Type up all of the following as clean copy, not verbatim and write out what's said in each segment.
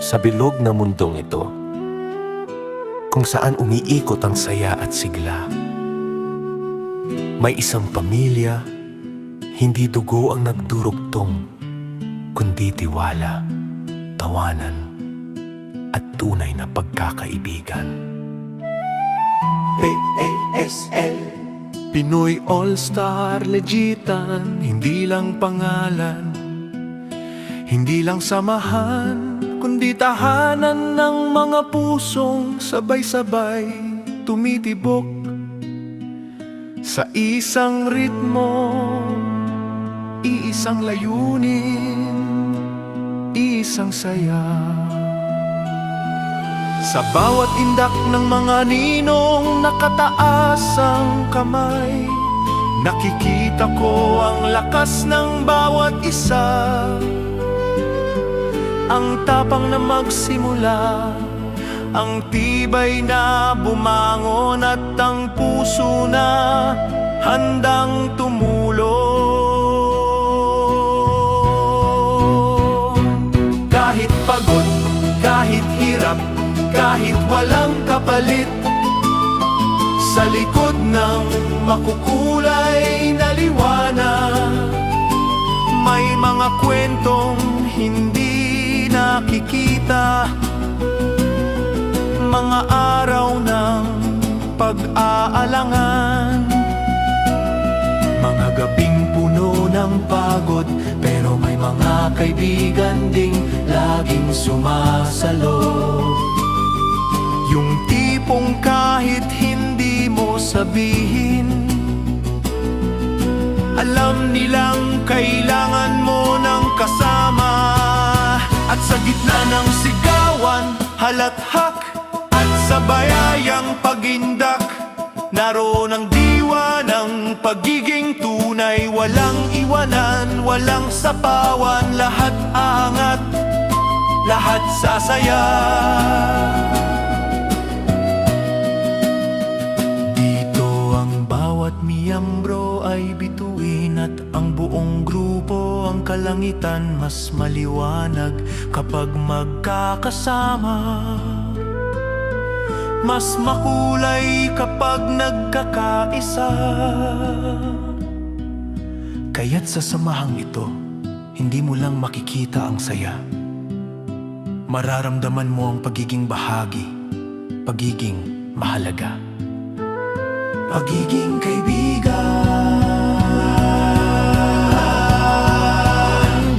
Sa bilog na mundong ito, kung saan umiikot ang saya at sigla, may isang pamilya, hindi dugo ang nagdurugtong, kundi tiwala, tawanan, at tunay na pagkakaibigan. PASL Pinoy All-Star Legitan, hindi lang pangalan, hindi lang samahan, kundi tahanan ng mga pusong sabay-sabay tumitibok sa isang ritmo, iisang layunin, isang saya. Sa bawat indak ng mga ninong nakataas ang kamay, nakikita ko ang lakas ng bawat isa, ang tapang na magsimula, ang tibay na bumangon at ang puso na handang tumulong. Kahit pagod, kahit hirap, kahit walang kapalit, sa likod ng makukulay na liwanag, may mga kwentong hindi nakikita, mga araw ng pag-aalangan, mga gabing puno ng pagod, pero may mga kaibigan ding laging sumasalo. Yung tipong kahit hindi mo sabihin, alam nilang kailangan mo ng kasama. At sa gitna ng sigawan, halakhak at sabayayang pagindak, naroon ang diwa ng pagiging tunay, walang iwanan, walang sapawan, lahat angat, lahat sasaya. Miyembro ay bituin at ang buong grupo, ang kalangitan mas maliwanag kapag magkakasama, mas makulay kapag nagkakaisa. Kaya't sa samahang ito, hindi mo lang makikita ang saya, mararamdaman mo ang pagiging bahagi, pagiging mahalaga, pagiging kaibigan.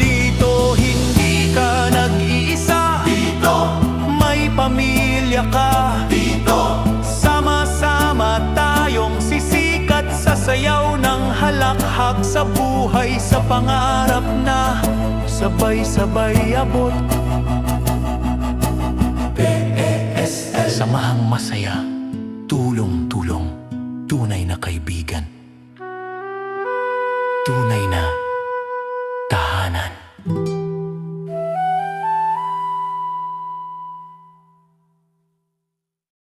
Dito hindi ka nag-iisa, dito may pamilya ka, dito sama-sama tayong sisikat sa sayaw ng halakhak, sa buhay, sa pangarap na sabay-sabay abot. PASL Samahang masaya, tulong-tulong, tunay na kaibigan, tunay na